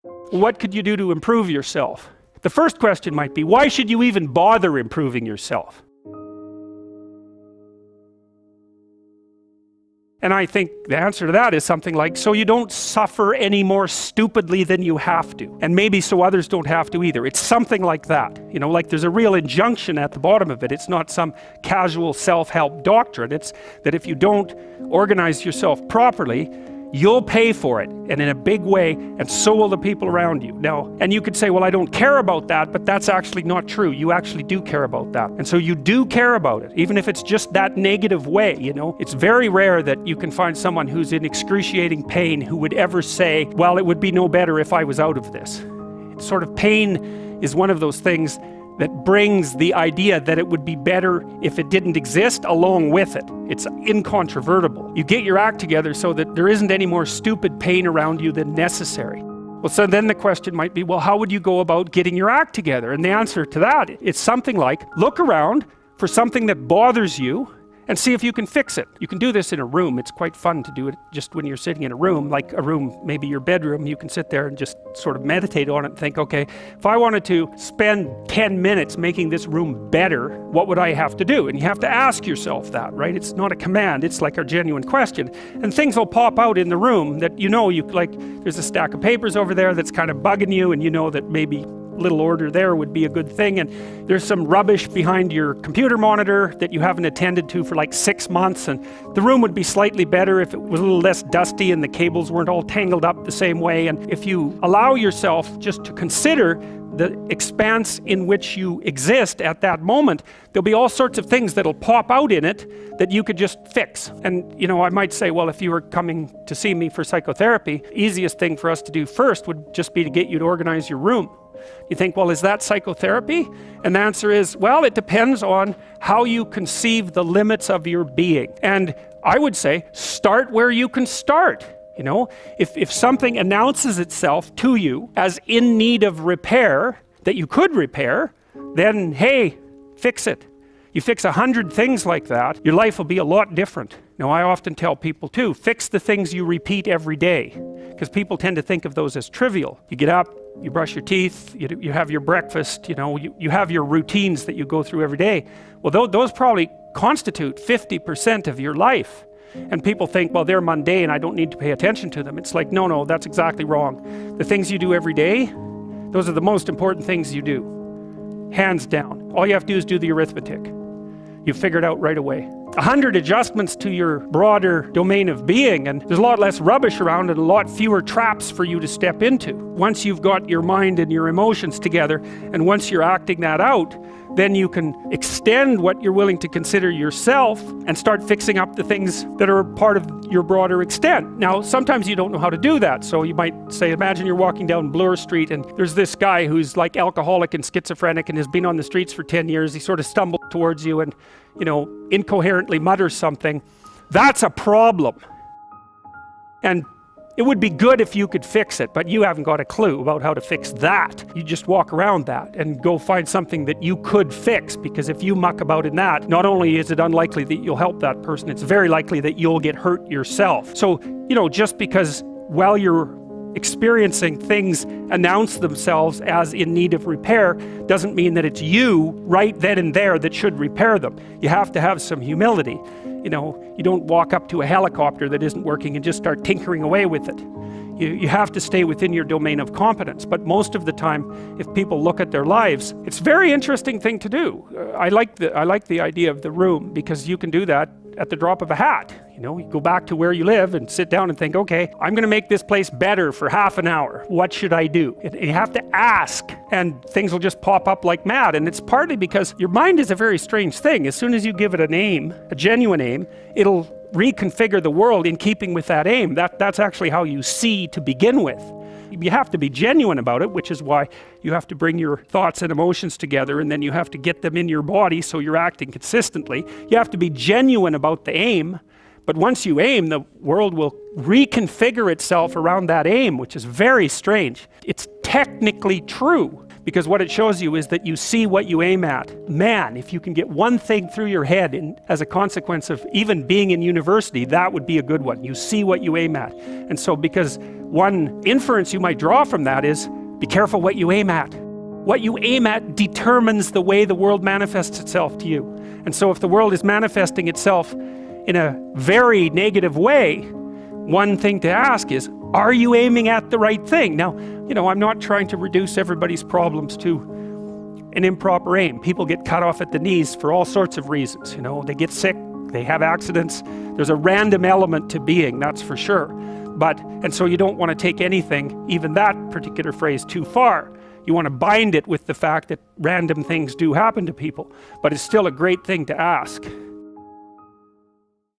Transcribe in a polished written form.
What could you do to improve yourself? The first question might be, why should you even bother improving yourself? And I think the answer to that is something like, so you don't suffer any more stupidly than you have to. And maybe so others don't have to either. It's something like that. You know, like there's a real injunction at the bottom of it. It's not some casual self-help doctrine. It's that if you don't organize yourself properly, you'll pay for it, and in a big way, and so will the people around you. Now, and you could say, well, I don't care about that, but that's actually not true. You actually do care about that. And so you do care about it, even if it's just that negative way, you know. It's very rare that you can find someone who's in excruciating pain who would ever say, well, it would be no better if I was out of this. It's sort of pain is one of those things that brings the idea that it would be better if it didn't exist along with it. It's incontrovertible. You get your act together so that there isn't any more stupid pain around you than necessary. Well, so then the question might be, well, how would you go about getting your act together? And the answer to that, it's something like, look around for something that bothers you and see if you can fix it. You can do this in a room. It's quite fun to do it just when you're sitting in a room, like a room, maybe your bedroom. You can sit there and just sort of meditate on it and think, okay, if I wanted to spend 10 minutes making this room better, what would I have to do? And you have to ask yourself that, right? It's not a command, it's like a genuine question. And things will pop out in the room that you know, like there's a stack of papers over there that's kind of bugging you, and you know that maybe little order there would be a good thing, and there's some rubbish behind your computer monitor that you haven't attended to for like 6 months, and the room would be slightly better if it was a little less dusty and the cables weren't all tangled up the same way. And if you allow yourself just to consider the expanse in which you exist at that moment, there'll be all sorts of things that'll pop out in it that you could just fix. And you know, I might say, well, if you were coming to see me for psychotherapy, easiest thing for us to do first would just be to get you to organize your room. You think, well, is that psychotherapy? And the answer is, well, it depends on how you conceive the limits of your being. And I would say, start where you can start. You know, if something announces itself to you as in need of repair, that you could repair, then, hey, fix it. You fix 100 things like that, your life will be a lot different. Now, I often tell people too, fix the things you repeat every day, because people tend to think of those as trivial. You get up, you brush your teeth, you have your breakfast, you know, you have your routines that you go through every day. Well, those probably constitute 50% of your life. And people think, well, they're mundane, I don't need to pay attention to them. It's like, no, that's exactly wrong. The things you do every day, those are the most important things you do. Hands down. All you have to do is do the arithmetic. You figure it out right away. 100 adjustments to your broader domain of being, and there's a lot less rubbish around and a lot fewer traps for you to step into. Once you've got your mind and your emotions together, and once you're acting that out, then you can extend what you're willing to consider yourself and start fixing up the things that are part of your broader extent. Now, sometimes you don't know how to do that. So you might say, imagine you're walking down Bloor Street and there's this guy who's like alcoholic and schizophrenic and has been on the streets for 10 years. He sort of stumbles towards you and, you know, incoherently mutters something. That's a problem. And it would be good if you could fix it, but you haven't got a clue about how to fix that. You just walk around that and go find something that you could fix, because if you muck about in that, not only is it unlikely that you'll help that person, it's very likely that you'll get hurt yourself. So, you know, just because while you're experiencing things announce themselves as in need of repair doesn't mean that it's you right then and there that should repair them. You have to have some humility. You know, you don't walk up to a helicopter that isn't working and just start tinkering away with it. You have to stay within your domain of competence. But most of the time, if people look at their lives, it's a very interesting thing to do. I like the idea of the room, because you can do that at the drop of a hat. You know, you go back to where you live and sit down and think, okay, I'm going to make this place better for half an hour. What should I do? And you have to ask, and things will just pop up like mad. And it's partly because your mind is a very strange thing. As soon as you give it a name, a genuine aim, it'll reconfigure the world in keeping with that aim. That's actually how you see to begin with. You have to be genuine about it, which is why you have to bring your thoughts and emotions together, and then you have to get them in your body so you're acting consistently. You have to be genuine about the aim, but once you aim, the world will reconfigure itself around that aim, which is very strange. It's technically true because what it shows you is that you see what you aim at. Man, if you can get one thing through your head as a consequence of even being in university, that would be a good one. You see what you aim at. And so because one inference you might draw from that is, be careful what you aim at. What you aim at determines the way the world manifests itself to you. And so if the world is manifesting itself in a very negative way, one thing to ask is, are you aiming at the right thing? Now, I'm not trying to reduce everybody's problems to an improper aim. People get cut off at the knees for all sorts of reasons. They get sick, they have accidents. There's a random element to being, that's for sure. And so you don't want to take anything, even that particular phrase, too far. You want to bind it with the fact that random things do happen to people. But it's still a great thing to ask.